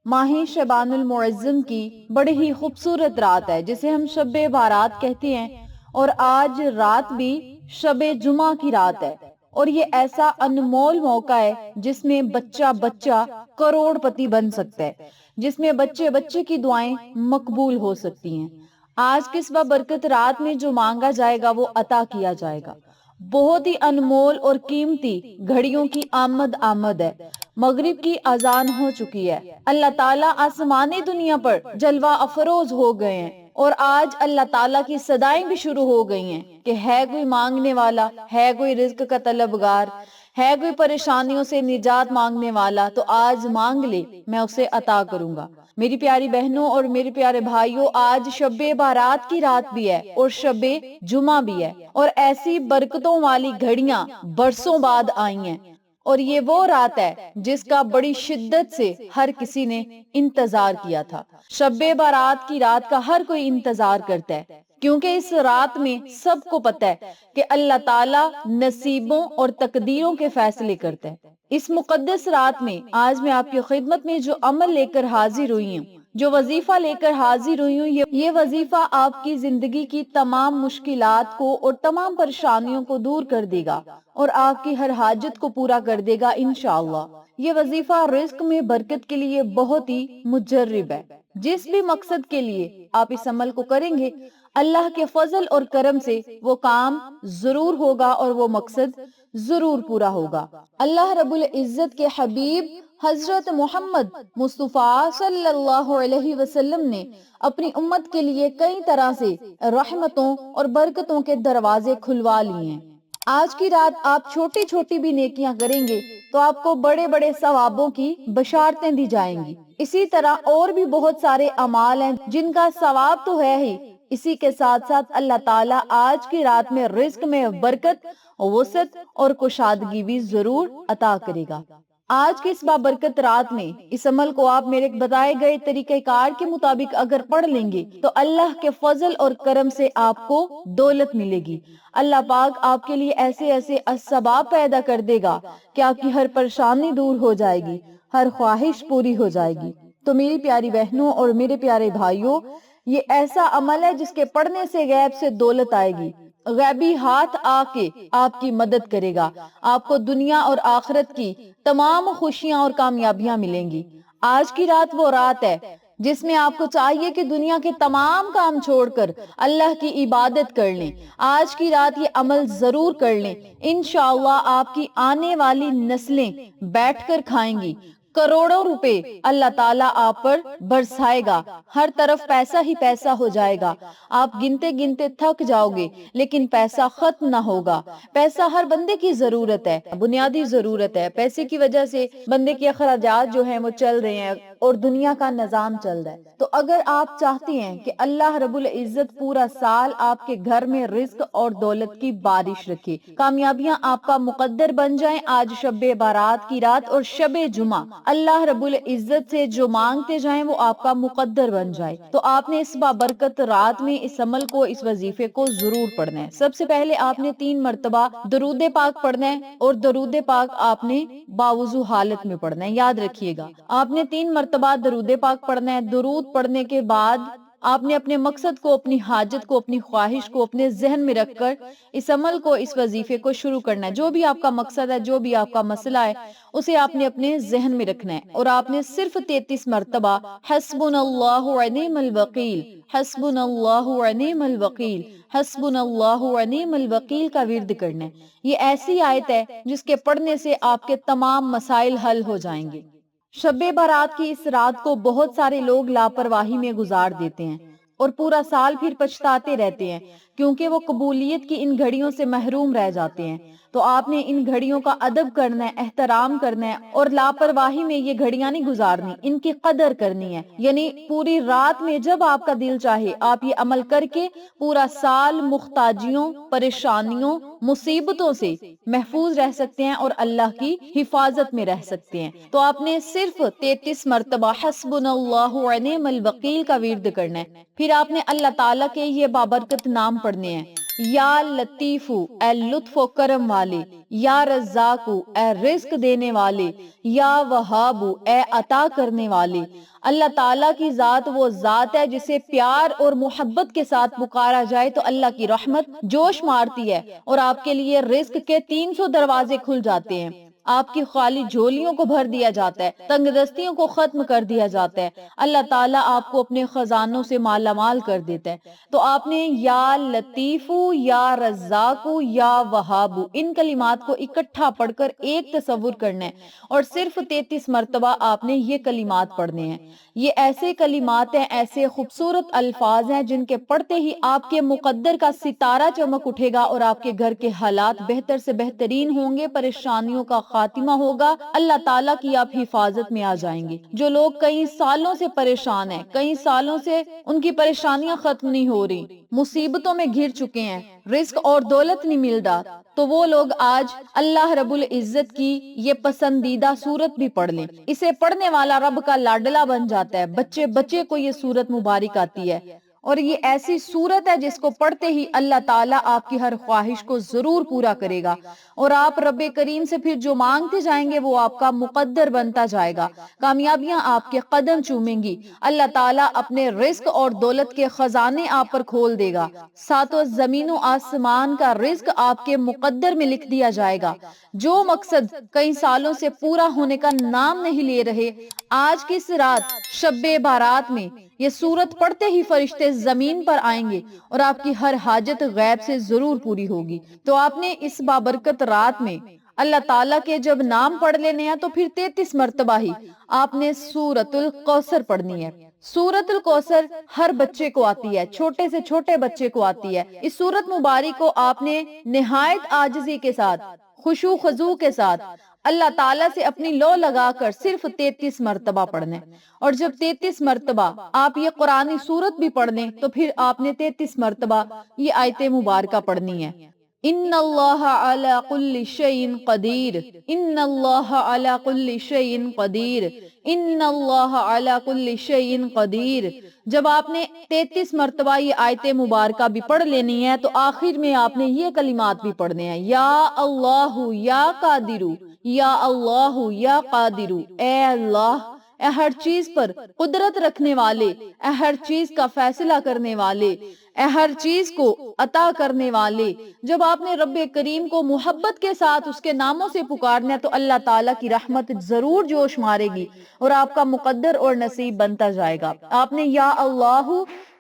ماہ شعبان المعظم کی بڑی ہی خوبصورت رات ہے جسے ہم شب بارات کہتے ہیں، اور آج رات بھی شب جمعہ کی رات ہے، اور یہ ایسا انمول موقع ہے جس میں بچہ بچہ کروڑ پتی بن سکتا ہے، جس میں بچے بچے کی دعائیں مقبول ہو سکتی ہیں۔ آج کس برکت رات میں جو مانگا جائے گا وہ عطا کیا جائے گا۔ بہت ہی انمول اور قیمتی گھڑیوں کی آمد ہے۔ مغرب کی اذان ہو چکی ہے، اللہ تعالیٰ آسمانی دنیا پر جلوہ افروز ہو گئے ہیں، اور آج اللہ تعالیٰ کی صدائیں بھی شروع ہو گئی ہیں کہ ہے کوئی مانگنے والا، ہے کوئی رزق کا طلبگار، ہے کوئی پریشانیوں سے نجات مانگنے والا تو آج مانگ لے، میں اسے عطا کروں گا۔ میری پیاری بہنوں اور میرے پیارے بھائیوں، آج شب بارات کی رات بھی ہے اور شب جمعہ بھی ہے، اور ایسی برکتوں والی گھڑیاں برسوں بعد آئی ہیں، اور یہ وہ رات ہے جس کا بڑی شدت سے ہر کسی نے انتظار کیا تھا۔ شب بارات کی رات کا ہر کوئی انتظار کرتا ہے، کیونکہ اس رات میں سب کو پتہ ہے کہ اللہ تعالیٰ نصیبوں اور تقدیروں کے فیصلے کرتا ہے۔ اس مقدس رات میں آج میں آپ کی خدمت میں جو عمل لے کر حاضر ہوئی ہوں، جو وظیفہ لے کر حاضر ہوئی ہوں، یہ وظیفہ آپ کی زندگی کی تمام مشکلات کو اور تمام پریشانیوں کو دور کر دے گا، اور آپ کی ہر حاجت کو پورا کر دے گا انشاءاللہ۔ یہ وظیفہ رزق میں برکت کے لیے بہت ہی مجرب ہے۔ جس بھی مقصد کے لیے آپ اس عمل کو کریں گے، اللہ کے فضل اور کرم سے وہ کام ضرور ہوگا اور وہ مقصد ضرور پورا ہوگا۔ اللہ رب العزت کے حبیب حضرت محمد مصطفیٰ صلی اللہ علیہ وسلم نے اپنی امت کے لیے کئی طرح سے رحمتوں اور برکتوں کے دروازے کھلوا لیے ہیں۔ آج کی رات آپ چھوٹی چھوٹی بھی نیکیاں کریں گے تو آپ کو بڑے بڑے ثوابوں کی بشارتیں دی جائیں گی۔ اسی طرح اور بھی بہت سارے اعمال ہیں جن کا ثواب تو ہے ہی، اسی کے ساتھ ساتھ اللہ تعالیٰ آج کی رات میں رزق میں برکت، وسعت اور کشادگی بھی ضرور عطا کرے گا۔ آج کی اس بابرکت رات میں اس عمل کو آپ میرے بتائے گئے طریقہ کار کے مطابق اگر پڑھ لیں گے تو اللہ کے فضل اور کرم سے آپ کو دولت ملے گی۔ اللہ پاک آپ کے لیے ایسے ایسے اسباب پیدا کر دے گا کہ آپ کی ہر پریشانی دور ہو جائے گی، ہر خواہش پوری ہو جائے گی۔ تو میری پیاری بہنوں اور میرے پیارے بھائیوں، یہ ایسا عمل ہے جس کے پڑھنے سے غیب سے دولت آئے گی، غیبی ہاتھ آ کے آپ کی مدد کرے گا، آپ کو دنیا اور آخرت کی تمام خوشیاں اور کامیابیاں ملیں گی۔ آج کی رات وہ رات ہے جس میں آپ کو چاہیے کہ دنیا کے تمام کام چھوڑ کر اللہ کی عبادت کر لیں۔ آج کی رات یہ عمل ضرور کر لیں، انشاءاللہ آپ کی آنے والی نسلیں بیٹھ کر کھائیں گی۔ کروڑوں روپے اللہ تعالیٰ آپ پر برسائے گا، ہر طرف پیسہ ہی پیسہ ہو جائے گا، آپ گنتے گنتے تھک جاؤ گے لیکن پیسہ ختم نہ ہوگا۔ پیسہ ہر بندے کی ضرورت ہے، بنیادی ضرورت ہے، پیسے کی وجہ سے بندے کے اخراجات جو ہیں وہ چل رہے ہیں اور دنیا کا نظام چل رہا ہے۔ تو اگر آپ چاہتی ہیں کہ اللہ رب العزت پورا سال آپ کے گھر میں رزق اور دولت کی بارش رکھے، کامیابیاں آپ کا مقدر بن جائیں، آج شب بارات کی رات اور شب جمعہ اللہ رب العزت سے جو مانگتے جائیں وہ آپ کا مقدر بن جائے، تو آپ نے اس بابرکت رات میں اس عمل کو، اس وظیفے کو ضرور پڑھنا ہے۔ سب سے پہلے آپ نے 3 مرتبہ درود پاک پڑھنا ہے، اور درود پاک آپ نے باوضو حالت میں پڑھنا ہے۔ یاد رکھیے گا، آپ نے 3 مرتبہ درود پاک پڑھنا ہے۔ درود پڑھنے کے بعد آپ نے اپنے مقصد کو، اپنی حاجت کو، اپنی خواہش کو اپنے ذہن میں رکھ کر اس عمل کو، اس وظیفے کو شروع کرنا ہے۔ جو بھی آپ کا مقصد ہے، جو بھی آپ کا مسئلہ ہے، اسے آپ نے اپنے ذہن میں رکھنا ہے، اور آپ نے صرف 33 مرتبہ حسبنا اللہ و نعم الوکیل، حسبنا اللہ و نعم الوکیل، حسبنا اللہ و نعم الوکیل کا ورد کرنا ہے۔ یہ ایسی آیت ہے جس کے پڑھنے سے آپ کے تمام مسائل حل ہو جائیں گے۔ شب بارات کی اس رات کو بہت سارے لوگ لاپرواہی میں گزار دیتے ہیں اور پورا سال پھر پچھتاتے رہتے ہیں، کیونکہ وہ قبولیت کی ان گھڑیوں سے محروم رہ جاتے ہیں۔ تو آپ نے ان گھڑیوں کا ادب کرنا ہے، احترام کرنا ہے، اور لاپرواہی میں یہ گھڑیاں نہیں گزارنی، ان کی قدر کرنی ہے۔ یعنی پوری رات میں جب آپ کا دل چاہے آپ یہ عمل کر کے پورا سال محتاجیوں، پریشانیوں، مصیبتوں سے محفوظ رہ سکتے ہیں اور اللہ کی حفاظت میں رہ سکتے ہیں۔ تو آپ نے صرف 33 مرتبہ حسبنا اللہ و نعم الوکیل کا ورد کرنا ہے۔ پھر آپ نے اللہ تعالیٰ کے یہ بابرکت نام پڑھنے ہیں، یا لطیفو اے لطف و کرم والے، یا رزاقو اے رزق دینے والے، یا وہابو اے عطا کرنے والے۔ اللہ تعالیٰ کی ذات وہ ذات ہے جسے پیار اور محبت کے ساتھ پکارا جائے تو اللہ کی رحمت جوش مارتی ہے اور آپ کے لیے رزق کے 300 دروازے کھل جاتے ہیں۔ آپ کی خالی جھولیوں کو بھر دیا جاتا ہے، تنگ دستیوں کو ختم کر دیا جاتا ہے، اللہ تعالیٰ آپ کو اپنے خزانوں سے مالا مال کر دیتا ہے۔ تو آپ نے یا لطیفو، یا رزاقو، یا وہابو ان کلمات کو اکٹھا پڑھ کر ایک تصور کرنا ہے اور صرف 33 مرتبہ آپ نے یہ کلمات پڑھنے ہیں۔ یہ ایسے کلمات ہیں، ایسے خوبصورت الفاظ ہیں جن کے پڑھتے ہی آپ کے مقدر کا ستارہ چمک اٹھے گا اور آپ کے گھر کے حالات بہتر سے بہترین ہوں گے، پریشانیوں کا خاتمہ ہوگا، اللہ تعالیٰ کی آپ حفاظت میں آ جائیں گے۔ جو لوگ کئی سالوں سے پریشان ہیں، کئی سالوں سے ان کی پریشانیاں ختم نہیں ہو رہی، مصیبتوں میں گھر چکے ہیں، رزق اور دولت نہیں مل رہا، تو وہ لوگ آج اللہ رب العزت کی یہ پسندیدہ سورت بھی پڑھ لیں۔ اسے پڑھنے والا رب کا لاڈلا بن جاتا ہے، بچے بچے کو یہ سورت مبارک آتی ہے، اور یہ ایسی سورت ہے جس کو پڑھتے ہی اللہ تعالیٰ آپ کی ہر خواہش کو ضرور پورا کرے گا، اور آپ رب کریم سے پھر جو مانگتے جائیں گے وہ آپ کا مقدر بنتا جائے گا، کامیابیاں آپ کے قدم چومیں گی، اللہ تعالیٰ اپنے رزق اور دولت کے خزانے آپ پر کھول دے گا، ساتوں زمین و آسمان کا رزق آپ کے مقدر میں لکھ دیا جائے گا۔ جو مقصد کئی سالوں سے پورا ہونے کا نام نہیں لے رہے، آج کی اس رات شب بارات میں یہ سورت پڑھتے ہی فرشتے زمین پر آئیں گے اور آپ کی ہر حاجت غیب سے ضرور پوری ہوگی۔ تو آپ نے اس بابرکت رات میں اللہ تعالیٰ کے جب نام پڑھ لینے ہیں تو پھر 33 مرتبہ ہی آپ نے سورۃ الکوثر پڑھنی ہے۔ سورۃ الکوثر ہر بچے کو آتی ہے، چھوٹے سے چھوٹے بچے کو آتی ہے۔ اس سورت مبارک کو آپ نے نہایت عاجزی کے ساتھ، خشوع خضوع کے ساتھ اللہ تعالیٰ سے اپنی لو لگا کر صرف 33 مرتبہ پڑھنے، اور جب 33 مرتبہ آپ یہ قرآنی سورت بھی پڑھ لیں تو پھر آپ نے 33 مرتبہ یہ آیت مبارکہ پڑھنی ہے۔ ان اللہ علی کل شیء قدیر، ان اللہ علی کل شیء قدیر، ان اللہ علی کل شیء قدیر۔ جب آپ نے 33 مرتبہ یہ آیت مبارکہ بھی پڑھ لینی ہے تو آخر میں آپ نے یہ کلمات بھی پڑھنے ہیں، یا اللہ یا قادر، یا اللہ یا قادر، اے اللہ، اے ہر چیز پر قدرت رکھنے والے، اے ہر چیز کا فیصلہ کرنے والے، اے ہر چیز کو عطا کرنے والے۔ جب آپ نے رب کریم کو محبت کے ساتھ اس کے ناموں سے پکارنا ہے تو اللہ تعالیٰ کی رحمت ضرور جوش مارے گی اور آپ کا مقدر اور نصیب بنتا جائے گا۔ آپ نے یا اللہ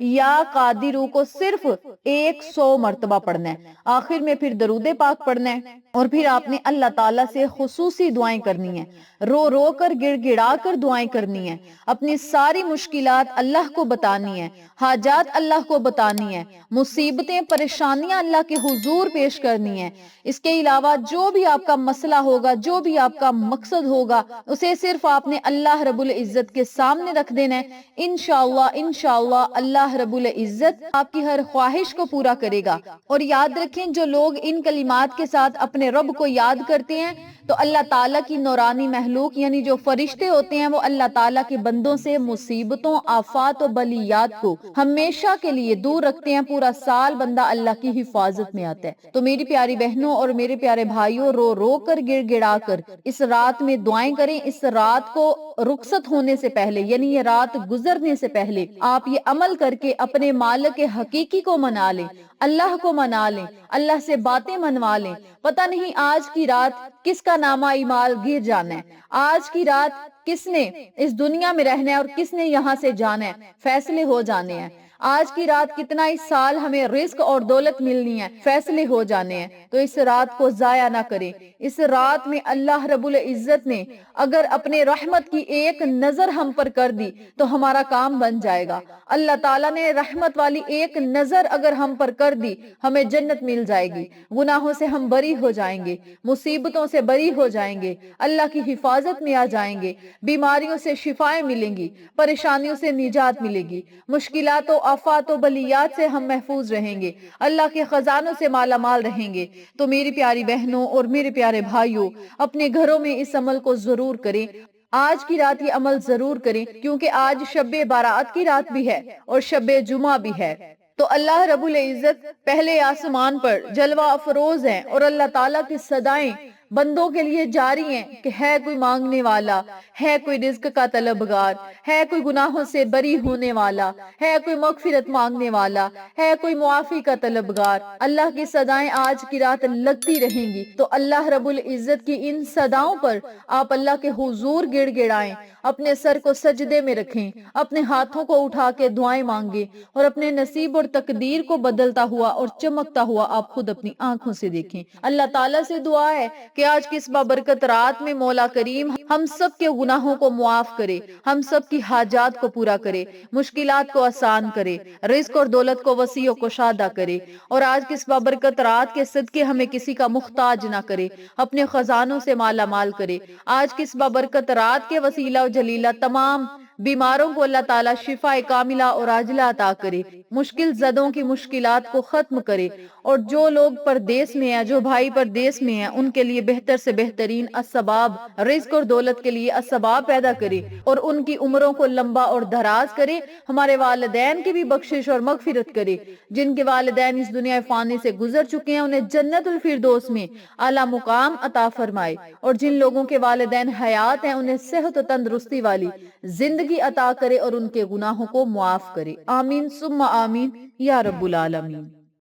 یا قادر کو صرف 100 مرتبہ پڑھنا ہے، آخر میں پھر درود پاک پڑھنا ہے، اور پھر آپ نے اللہ تعالیٰ سے خصوصی دعائیں کرنی ہیں، رو رو کر گڑ گڑا کر دعائیں کرنی ہیں، اپنی ساری مشکلات اللہ کو بتانی ہیں، حاجات اللہ کو بتانی ہیں، مصیبتیں پریشانیاں اللہ کے حضور پیش کرنی ہیں۔ اس کے علاوہ جو بھی آپ کا مسئلہ ہوگا، جو بھی آپ کا مقصد ہوگا، اسے صرف آپ نے اللہ رب العزت کے سامنے رکھ دینا ہے۔ انشاءاللہ اللہ رب العزت آپ کی ہر خواہش کو پورا کرے گا۔ اور یاد رکھیں، جو لوگ ان کلمات کے ساتھ اپنے رب کو یاد کرتے ہیں تو اللہ تعالیٰ کی نورانی مخلوق یعنی جو فرشتے ہوتے ہیں وہ اللہ تعالیٰ کے بندوں سے مصیبتوں، آفات و بلیات کو ہمیشہ کے لیے دور رکھتے ہیں، پورا سال بندہ اللہ کی حفاظت میں آتا ہے۔ تو میری پیاری بہنوں اور میرے پیارے بھائیوں، رو رو کر گڑ گڑا کر اس رات میں دعائیں کریں۔ اس رات کو رخصت ہونے سے پہلے یعنی یہ رات گزرنے سے پہلے آپ یہ عمل کر کے اپنے مالک حقیقی کو منا لیں، اللہ کو منا لیں، اللہ سے باتیں منوا لیں۔ پتہ نہیں آج کی رات کس کا نامہ اعمال گر جانا ہے، آج کی رات کس نے اس دنیا میں رہنا ہے اور کس نے یہاں سے جانا ہے، فیصلے ہو جانے ہیں۔ آج کی رات کتنا اس سال ہمیں رزق اور دولت ملنی ہے، فیصلے ہو جانے ہیں۔ تو اس رات کو ضائع نہ کریں۔ اس رات میں اللہ رب العزت نے اگر اپنے رحمت کی ایک نظر ہم پر کر دی تو ہمارا کام بن جائے گا۔ اللہ تعالیٰ نے رحمت والی ایک نظر اگر ہم پر کر دی، ہمیں جنت مل جائے گی، گناہوں سے ہم بری ہو جائیں گے، مصیبتوں سے بری ہو جائیں گے، اللہ کی حفاظت میں آ جائیں گے، بیماریوں سے شفائیں ملیں گی، پریشانیوں سے نجات ملے گی، مشکلات و آفات و بلیات سے ہم محفوظ رہیں گے، اللہ کے خزانوں سے مالا مال رہیں گے۔ تو میری پیاری بہنوں اور میرے پیارے بھائیوں، اپنے گھروں میں اس عمل کو ضرور کریں۔ آج کی رات یہ عمل ضرور کریں کیونکہ آج شب بارات کی رات بھی ہے اور شب جمعہ بھی ہے۔ تو اللہ رب العزت پہلے آسمان پر جلوہ افروز ہیں اور اللہ تعالیٰ کی صدائیں بندوں کے لیے جاری ہیں کہ ہے کوئی مانگنے والا، ہے کوئی رزق کا طلبگار، ہے کوئی گناہوں سے بری ہونے والا، ہے کوئی مغفرت مانگنے والا، ہے کوئی معافی کا طلبگار۔ اللہ کی صدائیں آج کی رات لگتی رہیں گی، تو اللہ رب العزت کی ان صداؤں پر آپ اللہ کے حضور گڑ گڑائیں، اپنے سر کو سجدے میں رکھیں، اپنے ہاتھوں کو اٹھا کے دعائیں مانگیں اور اپنے نصیب اور تقدیر کو بدلتا ہوا اور چمکتا ہوا آپ خود اپنی آنکھوں سے دیکھیں۔ اللہ تعالیٰ سے دعا ہے کہ آج کی اس بابرکت رات میں مولا کریم ہم سب کے گناہوں کو معاف کرے، ہم سب کی حاجات کو پورا کرے، مشکلات کو آسان کرے، رزق اور دولت کو وسیع و کشادہ کرے، اور آج کی اس بابرکت رات کے صدقے ہمیں کسی کا محتاج نہ کرے، اپنے خزانوں سے مالا مال کرے۔ آج کی اس بابرکت رات کے وسیلہ و جلیلہ تمام بیماروں کو اللہ تعالیٰ شفا کاملہ اور عاجلہ عطا کرے، مشکل زدوں کی مشکلات کو ختم کرے، اور جو لوگ پردیس میں ہیں، جو بھائی پردیس میں ہیں، ان کے لیے بہتر سے بہترین اسباب رزق اور دولت کے لیے اسباب پیدا کرے اور ان کی عمروں کو لمبا اور دراز کرے۔ ہمارے والدین کی بھی بخشش اور مغفرت کرے، جن کے والدین اس دنیا فانی سے گزر چکے ہیں انہیں جنت الفردوس میں اعلیٰ مقام عطا فرمائے، اور جن لوگوں کے والدین حیات ہیں انہیں صحت و تندرستی والی زندگی عطا کرے اور ان کے گناہوں کو معاف کرے۔ آمین ثم آمین یا رب العالمین۔